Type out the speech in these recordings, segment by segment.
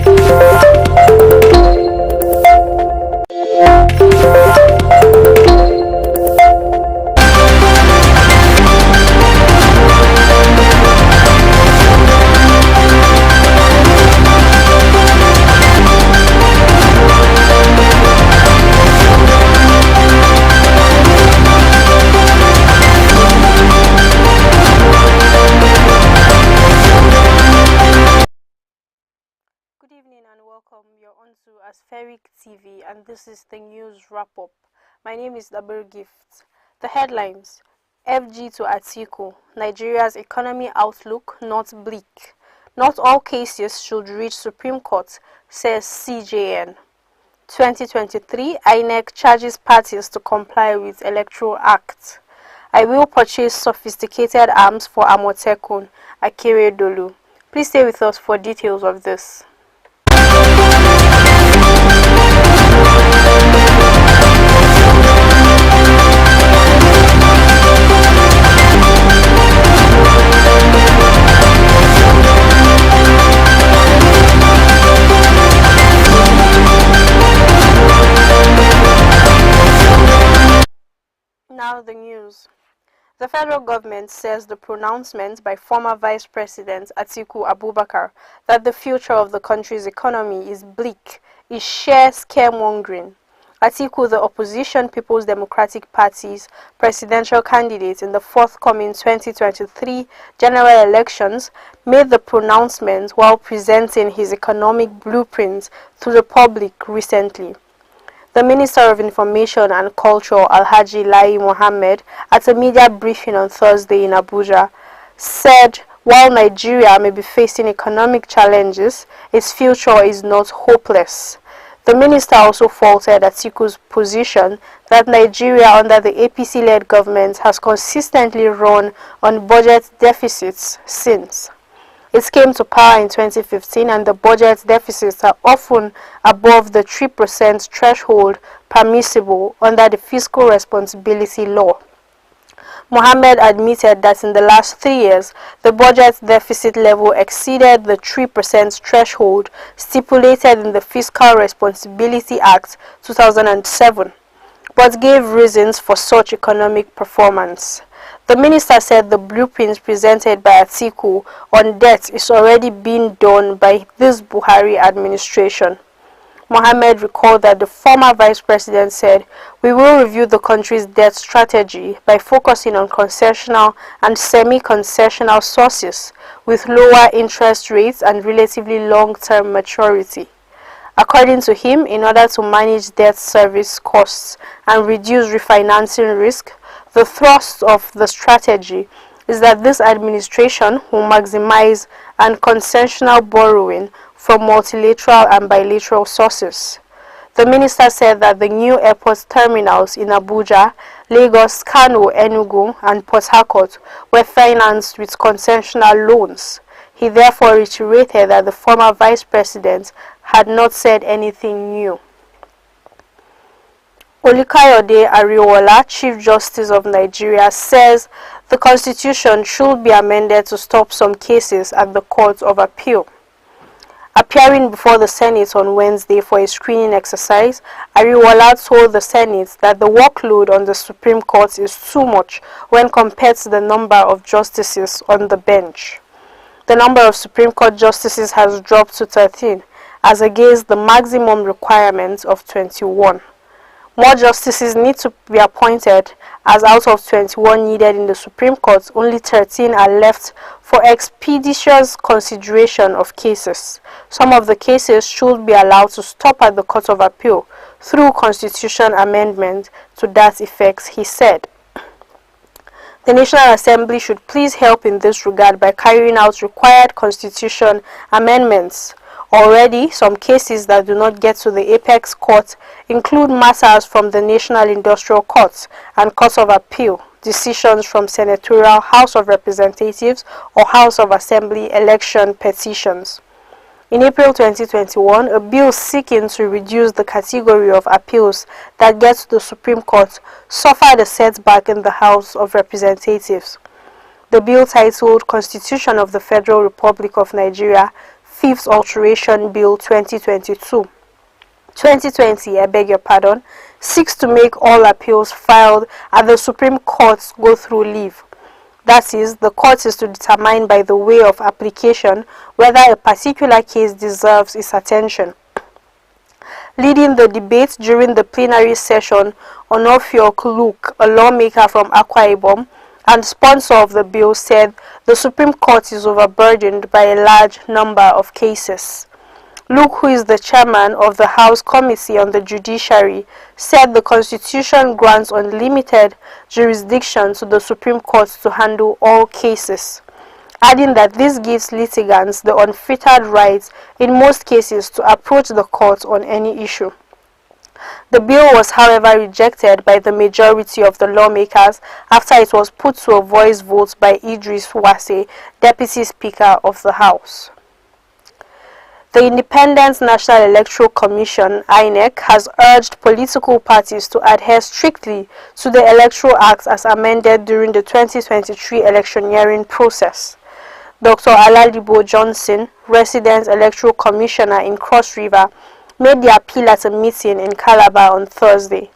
Good evening and welcome. You're on to Aspheric TV and this is the news wrap-up. My name is Dabir Gift. The headlines: FG to Atiku, Nigeria's economy outlook not bleak. Not all cases should reach Supreme Court, says CJN. 2023, INEC charges parties to comply with Electoral Act. I will purchase sophisticated arms for Amotekun, Akere Dolu. Please stay with us for details of this. Now the news. The federal government says the pronouncement by former Vice President Atiku Abubakar that the future of the country's economy is bleak is sheer scaremongering. Atiku, the opposition People's Democratic Party's presidential candidate in the forthcoming 2023 general elections, made the pronouncement while presenting his economic blueprint to the public recently. The Minister of Information and Culture, Alhaji Lai Mohammed, at a media briefing on Thursday in Abuja, said while Nigeria may be facing economic challenges, its future is not hopeless. The minister also faulted Atiku's position that Nigeria under the APC-led government has consistently run on budget deficits since. It came to power in 2015 and the budget deficits are often above the 3% threshold permissible under the Fiscal Responsibility Law. Mohammed admitted that in the last 3 years, the budget deficit level exceeded the 3% threshold stipulated in the Fiscal Responsibility Act 2007, but gave reasons for such economic performance. The minister said the blueprint presented by Atiku on debt is already being done by this Buhari administration. Mohammed recalled that the former vice president said, "We will review the country's debt strategy by focusing on concessional and semi-concessional sources with lower interest rates and relatively long-term maturity." According to him, in order to manage debt service costs and reduce refinancing risk, the thrust of the strategy is that this administration will maximize and concessional borrowing from multilateral and bilateral sources. The minister said that the new airport terminals in Abuja, Lagos, Kano, Enugu, and Port Harcourt were financed with concessional loans. He therefore reiterated that the former vice president had not said anything new. Olukayode Ariwola, Chief Justice of Nigeria, says the Constitution should be amended to stop some cases at the Court of Appeal. Appearing before the Senate on Wednesday for a screening exercise, Ariwola told the Senate that the workload on the Supreme Court is too much when compared to the number of justices on the bench. The number of Supreme Court justices has dropped to 13, as against the maximum requirement of 21. More justices need to be appointed, as out of 21 needed in the Supreme Court, only 13 are left for expeditious consideration of cases. Some of the cases should be allowed to stop at the Court of Appeal through constitution amendment to that effect, he said. The National Assembly should please help in this regard by carrying out required constitution amendments. Already, some cases that do not get to the Apex Court include matters from the National Industrial Court and Court of Appeal, decisions from Senatorial House of Representatives or House of Assembly election petitions. In April 2021, a bill seeking to reduce the category of appeals that get to the Supreme Court suffered a setback in the House of Representatives. The bill, titled Constitution of the Federal Republic of Nigeria, Fifth Alteration Bill 2020, I beg your pardon, seeks to make all appeals filed at the Supreme Court go through leave. That is, the court is to determine by the way of application whether a particular case deserves its attention. Leading the debate during the plenary session, Onofiok Luke, a lawmaker from Akwa Ibom and sponsor of the bill, said the Supreme Court is overburdened by a large number of cases. Luke, who is the chairman of the House Committee on the Judiciary, said the Constitution grants unlimited jurisdiction to the Supreme Court to handle all cases, adding that this gives litigants the unfettered right in most cases to approach the court on any issue. The bill was, however, rejected by the majority of the lawmakers after it was put to a voice vote by Idris Wase, Deputy Speaker of the House. The Independent National Electoral Commission (INEC) has urged political parties to adhere strictly to the Electoral Act as amended during the 2023 electioneering process. Dr. Alalibo Johnson, resident Electoral Commissioner in Cross River, made the appeal at a meeting in Calabar on Thursday.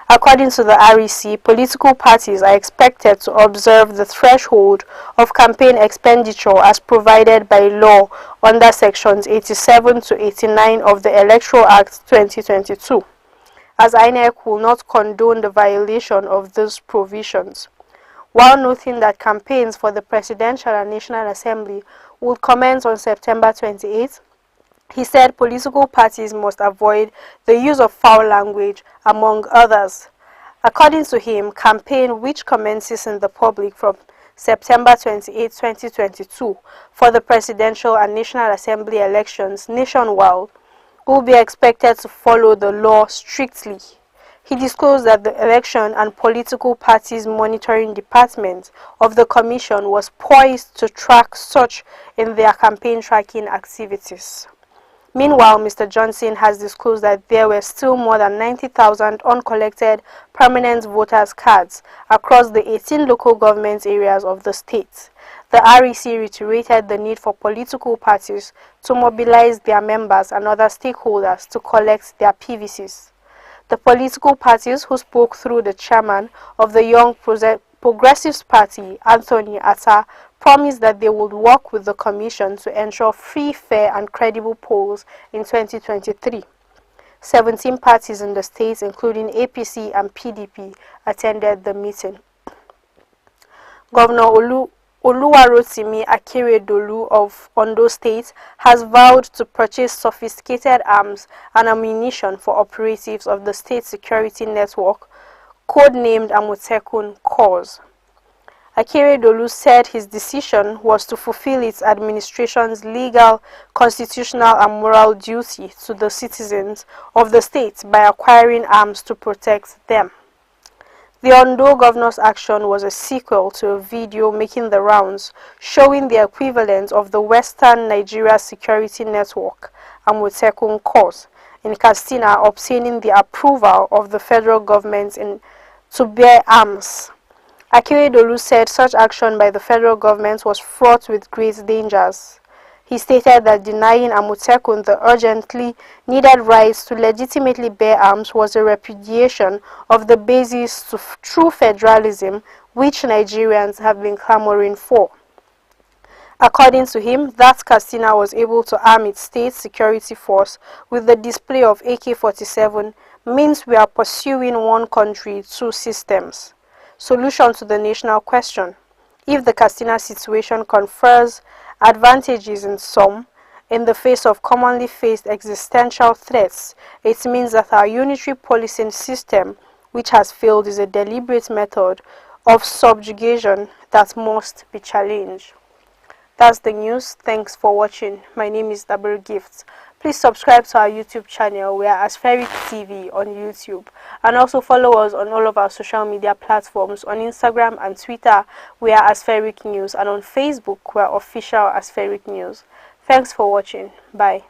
According to the REC, political parties are expected to observe the threshold of campaign expenditure as provided by law under Sections 87 to 89 of the Electoral Act 2022, as INEC will not condone the violation of these provisions. While noting that campaigns for the Presidential and National Assembly will commence on September 28, he said political parties must avoid the use of foul language, among others. According to him, campaign which commences in the public from September 28, 2022 for the Presidential and National Assembly elections nationwide will be expected to follow the law strictly. He disclosed that the Election and Political Parties Monitoring Department of the Commission was poised to track such in their campaign tracking activities. Meanwhile, Mr. Johnson has disclosed that there were still more than 90,000 uncollected permanent voters' cards across the 18 local government areas of the state. The REC reiterated the need for political parties to mobilize their members and other stakeholders to collect their PVCs. The political parties, who spoke through the chairman of the Young Progressives Party, Anthony Atta, promised that they would work with the Commission to ensure free, fair and credible polls in 2023. 17 parties in the state, including APC and PDP, attended the meeting. Governor Oluwarotimi Akeredolu of Ondo State has vowed to purchase sophisticated arms and ammunition for operatives of the state security network, codenamed Amotekun Corps. Akeredolu said his decision was to fulfill its administration's legal, constitutional and moral duty to the citizens of the state by acquiring arms to protect them. The Ondo governor's action was a sequel to a video making the rounds showing the equivalent of the Western Nigeria Security Network, Amotekun Corps, in Katsina obtaining the approval of the federal government to bear arms. Akeredolu said such action by the federal government was fraught with great dangers. He stated that denying Amotekun the urgently needed rights to legitimately bear arms was a repudiation of the basis to true federalism which Nigerians have been clamoring for. According to him, that Katsina was able to arm its state security force with the display of AK-47 means we are pursuing one country, two systems. Solution to the national question. If the Katsina situation confers advantages in some, in the face of commonly faced existential threats, it means that our unitary policing system, which has failed, is a deliberate method of subjugation that must be challenged. That's the news. Thanks for watching. My name is Double Gifts. Please subscribe to our YouTube channel. We are Aspheric TV on YouTube, and also follow us on all of our social media platforms. On Instagram and Twitter, we are Aspheric News, and on Facebook, we are Official Aspheric News. Thanks for watching. Bye.